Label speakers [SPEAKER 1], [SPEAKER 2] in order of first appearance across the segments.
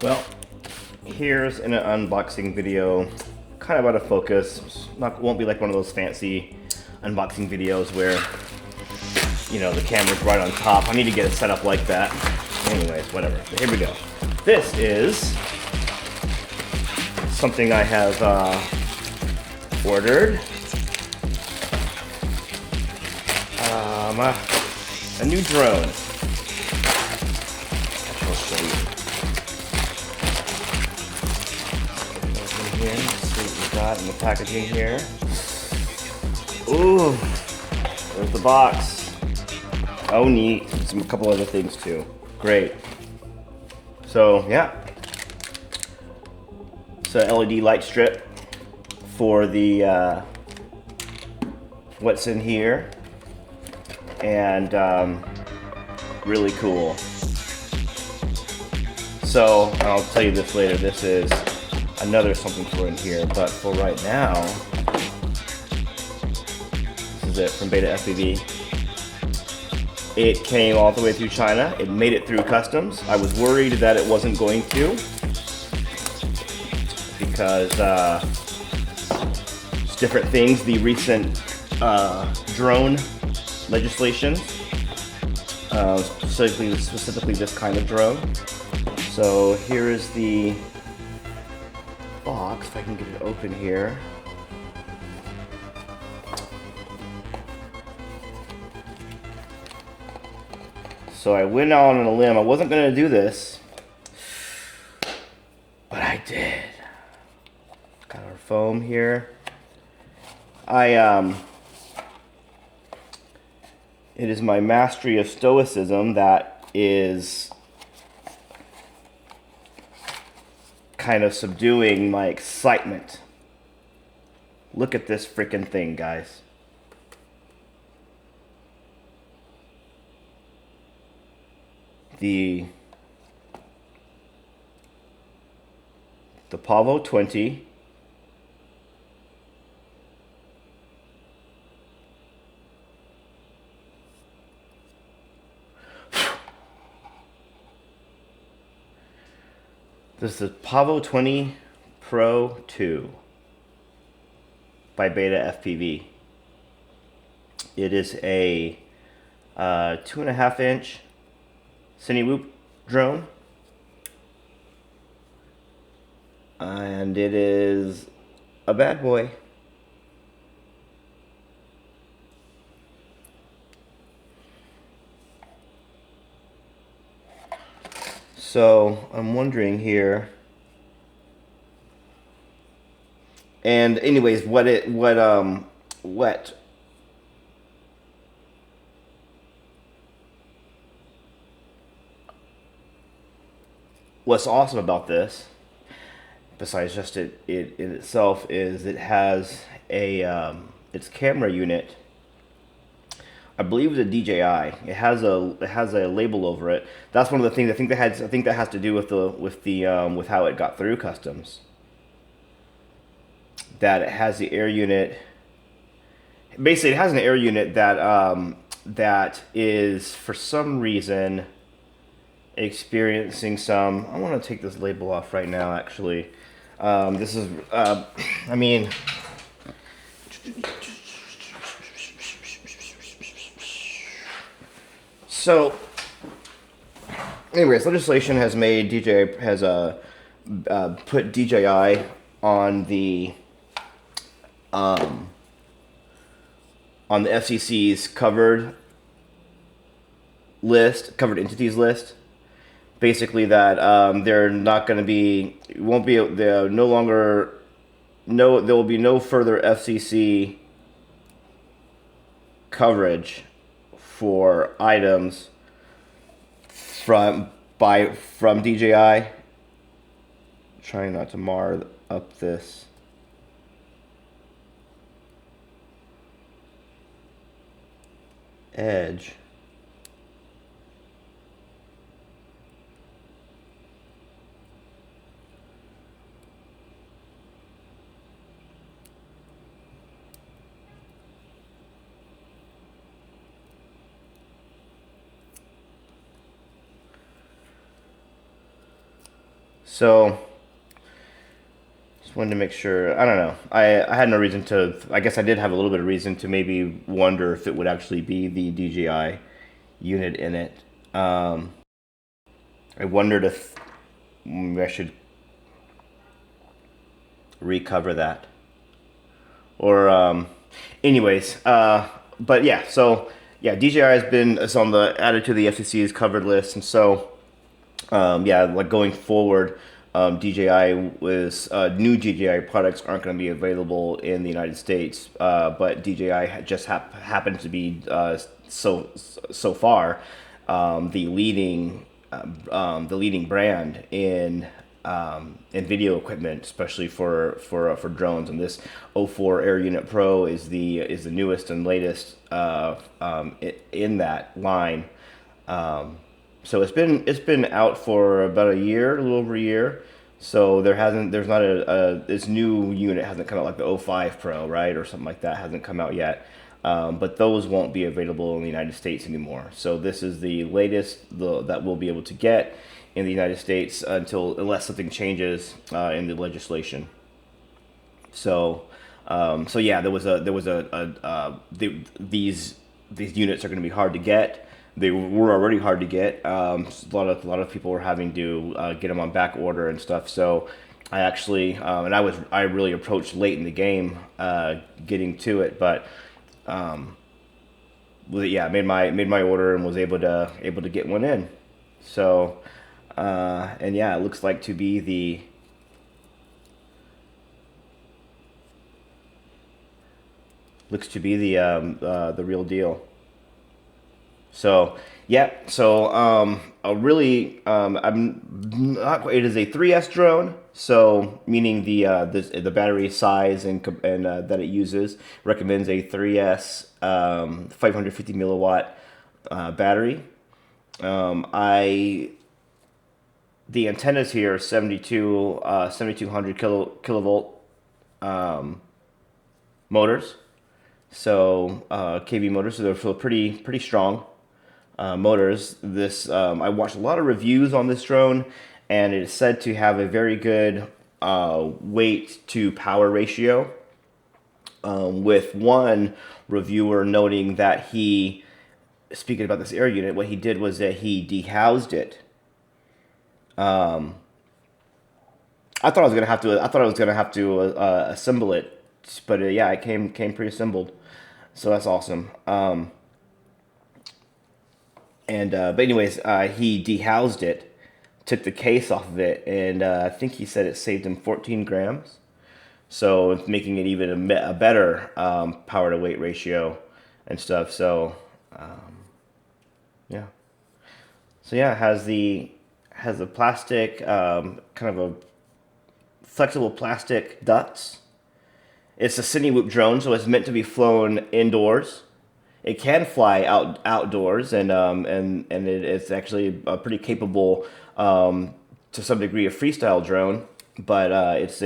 [SPEAKER 1] Well, here's an unboxing video, kind of out of focus. Won't be like one of those fancy unboxing videos where, you know, the camera's right on top. I need to get it set up like that. Anyways, whatever. But here we go. This is something I have ordered. A new drone. I'll show you. Open here. Let's see what we got in the packaging here. Ooh, there's the box. Oh, neat. A couple other things too. Great. So yeah, it's a LED light strip for the what's in here, and really cool. So I'll tell you this later. This is another something for in here, but for right now, this is it from Beta FPV. It came all the way through China. It made it through customs. I was worried that it wasn't going to, because it's different things. The recent drone legislation, specifically this kind of drone. So here is the box, if I can get it open here. So I went out on a limb. I wasn't going to do this, but I did. Got our foam here. It is my mastery of stoicism that is kind of subduing my excitement. Look at this freaking thing, guys. The Pavo 20 This is Pavo 20 Pro 2 by Beta FPV. It is a 2.5 inch Cine drone, and it is a bad boy. So I'm wondering here, and anyways, what's awesome about this, besides just it in itself, is it has a its camera unit. I believe it's a DJI. It has a label over it. That's one of the things I think that has to do with how it got through customs. That it has the air unit. Basically, it has an air unit that is for some reason experiencing some. I want to take this label off right now. Actually, this is. I mean. So, anyways, legislation has made put DJI on the FCC's covered entities list. Basically, that they're not going to be, won't be, they're no longer, no, there will be no further FCC coverage for items from DJI. Trying not to mar up this. Edge. So just wanted to make sure. I don't know. I had no reason to. I guess I did have a little bit of reason to maybe wonder if it would actually be the DJI unit in it. Um, I wondered if maybe I should recover that. Or, anyways, but yeah. So yeah, DJI has been is on the added to the FCC's covered list, and so yeah, like going forward, DJI was new DJI products aren't going to be available in the United States, but DJI just happened to be so far the leading brand in video equipment, especially for drones. And this O4 Air Unit Pro is the newest and latest in that line. So it's been out for about a year, a little over a year. So there's not this new unit hasn't come out like the O5 Pro, right, or something like that hasn't come out yet. But those won't be available in the United States anymore. So this is the latest that we'll be able to get in the United States unless something changes in the legislation. So, so yeah, these units are going to be hard to get. They were already hard to get. A lot of people were having to get them on back order and stuff. So I actually and I really approached late in the game getting to it, but yeah, made my order and was able to get one in. So and yeah, it looks to be the real deal. So yeah, so a really I'm not quite. It is a 3S drone, so meaning the battery size and that it uses recommends a 3S 550 milliwatt battery. I The antennas here are 7200 kilovolt motors, so kV motors, so they're pretty strong motors. This I watched a lot of reviews on this drone, and it is said to have a very good weight to power ratio. With one reviewer noting that speaking about this air unit, what he did was that he dehoused it. I thought I was gonna have to. I thought I was gonna have to assemble it, but yeah, it came pre-assembled, so that's awesome. And but anyways, he dehoused it, took the case off of it, and I think he said it saved him 14 grams. So it's making it even a better power to weight ratio and stuff. So yeah, so yeah, it has the plastic kind of a flexible plastic ducts. It's a Cinewhoop drone, so it's meant to be flown indoors. It can fly outdoors, and it's actually a pretty capable to some degree a freestyle drone. But it's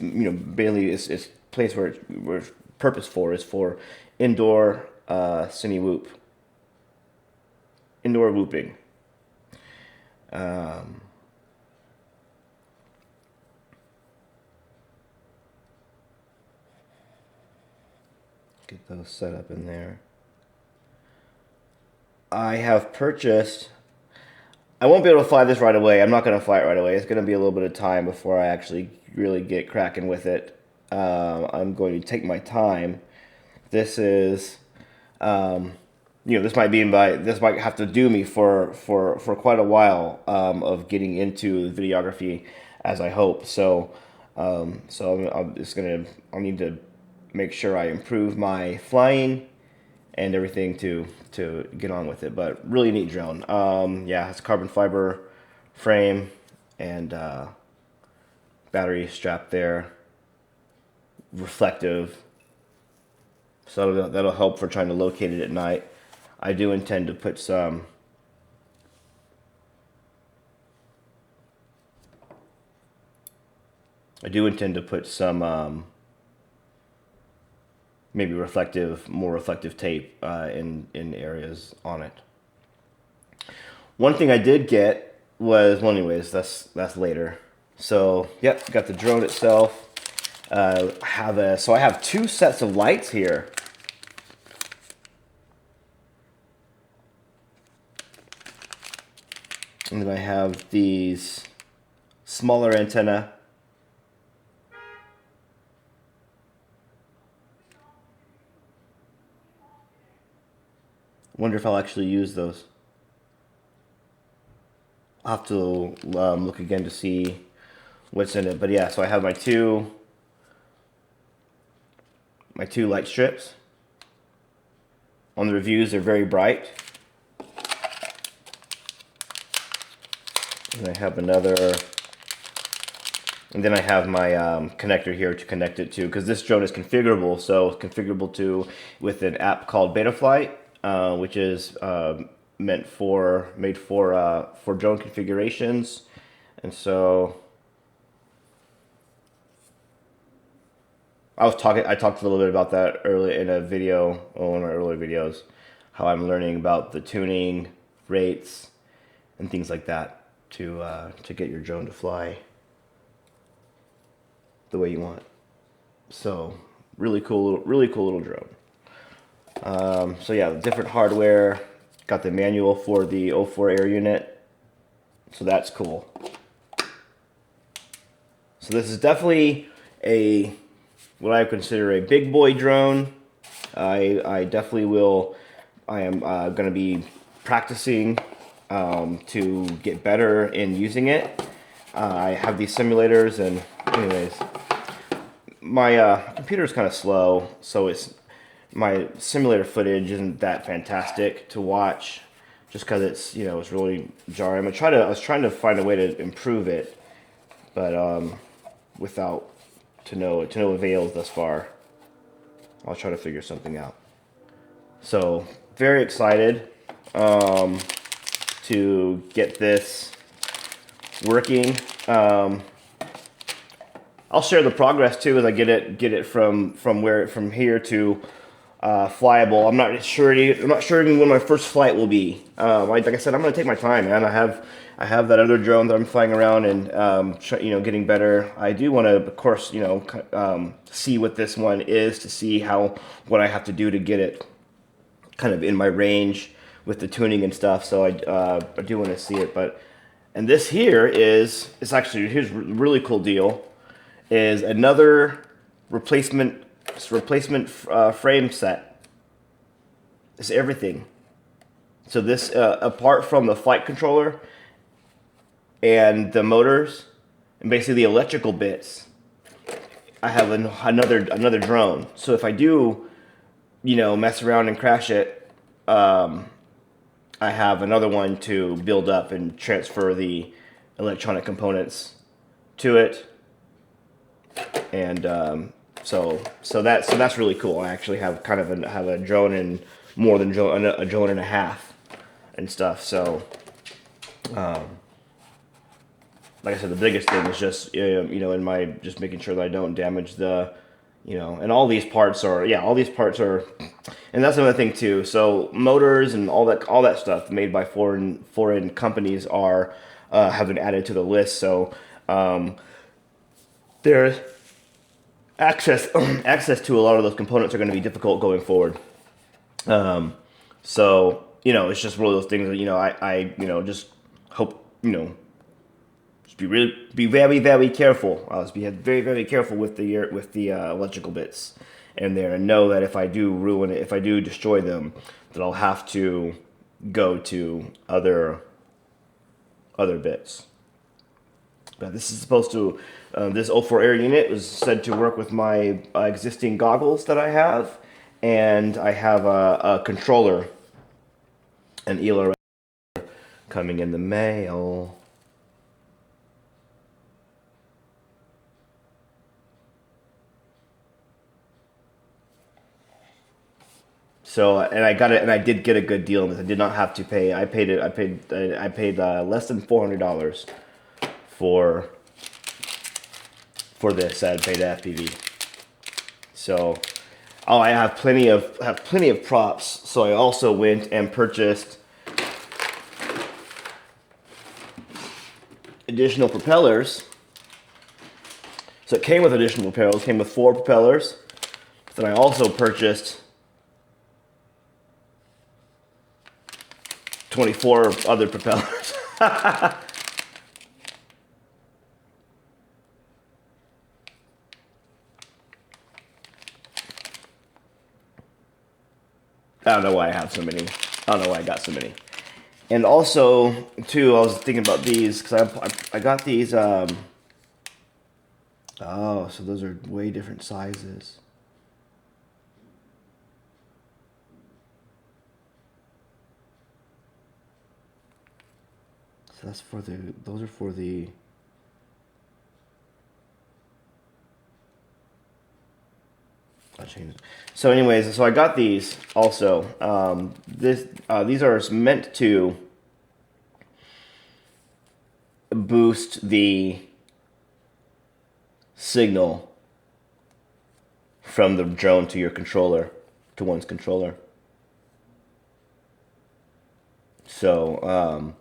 [SPEAKER 1] mainly it's place where it's purpose for is for indoor Cinewhoop, indoor whooping. Um, get those set up in there. I have purchased. I won't be able to fly this right away. I'm not going to fly it right away. It's going to be a little bit of time before I actually really get cracking with it. I'm going to take my time. This is, this might have to do me for quite a while of getting into videography, as I hope. So, I'm just I'll need to make sure I improve my flying and everything to get on with it. But really neat drone. Yeah, it's a carbon fiber frame and battery strap there, reflective. So that'll help for trying to locate it at night. I do intend to put some. I do intend to put some maybe more reflective tape in areas on it. One thing I did get was, well, anyways, that's later. So, yep, got the drone itself. I have 2 sets of lights here. And then I have these smaller antenna. Wonder if I'll actually use those. I'll have to look again to see what's in it. But yeah, so I have my two light strips. On the reviews, they're very bright. And I have another, and then I have my connector here to connect it to, because this drone is configurable. So it's configurable to with an app called Betaflight, which is made for drone configurations. And so I talked a little bit about that earlier in a video, one of my earlier videos, how I'm learning about the tuning rates and things like that to get your drone to fly the way you want. So really cool little drone. So yeah, different hardware. Got the manual for the 04 air unit, so that's cool. So this is definitely what I consider a big boy drone. I definitely will. I am going to be practicing to get better in using it. I have these simulators, and anyways, my computer is kind of slow, so my simulator footage isn't that fantastic to watch, just because it's it's really jarring. I was trying to find a way to improve it, but without to no avail thus far. I'll try to figure something out. So very excited to get this working. I'll share the progress too as I get it from here to flyable. I'm not sure even when my first flight will be. Like I said, I'm gonna take my time, man. I have that other drone that I'm flying around and getting better. I do want to, of course, see what this one is, to see what I have to do to get it kind of in my range with the tuning and stuff. So I do want to see it. And this here here's a really cool deal. Is another replacement frame set. It's everything. So this, apart from the flight controller and the motors and basically the electrical bits, I have another drone. So if I do, mess around and crash it, I have another one to build up and transfer the electronic components to it. And so that's really cool. I actually have have a drone and more than a drone and a half and stuff. So like I said, the biggest thing is just in my just making sure that I don't damage the and all these parts are and that's another thing too. So motors and all that stuff made by foreign companies have been added to the list. So there's access to a lot of those components are going to be difficult going forward. So it's just one of those things that I just hope just be very, very careful. I'll just be very, very careful with the electrical bits in there, and know that if I do ruin it, if I do destroy them, that I'll have to go to other bits. But this is supposed to, this 04 air unit was said to work with my existing goggles that I have, and I have a controller, an ELO coming in the mail. So, and I got it, and I did get a good deal on this. I did not have to pay. I paid less than $400 for this at Beta FPV. So, I have plenty of props. So I also went and purchased additional propellers So it came with additional propellers. It came with 4 propellers. Then I also purchased 24 other propellers. I don't know why I have so many. I don't know why I got so many. And also, too, I was thinking about these because I got these. Oh, so those are way different sizes. So that's for the. Those are for the. I'll change it. So, anyways, so I got these also. These are meant to boost the signal from the drone to your controller, to one's controller. So,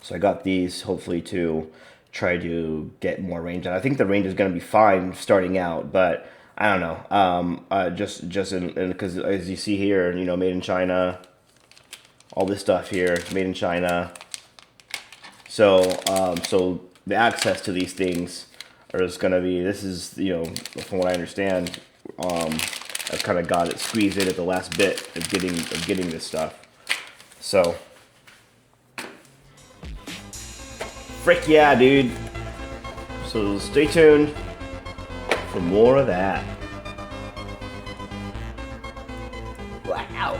[SPEAKER 1] so I got these hopefully to try to get more range. And I think the range is going to be fine starting out, but I don't know. Just because as you see here, you know, made in China, all this stuff here, made in China. So, so the access to these things is going to be, this is, you know, from what I understand, I've kind of got it squeezed in at the last bit of getting this stuff. So, frick yeah, dude. So stay tuned for more of that. Wow.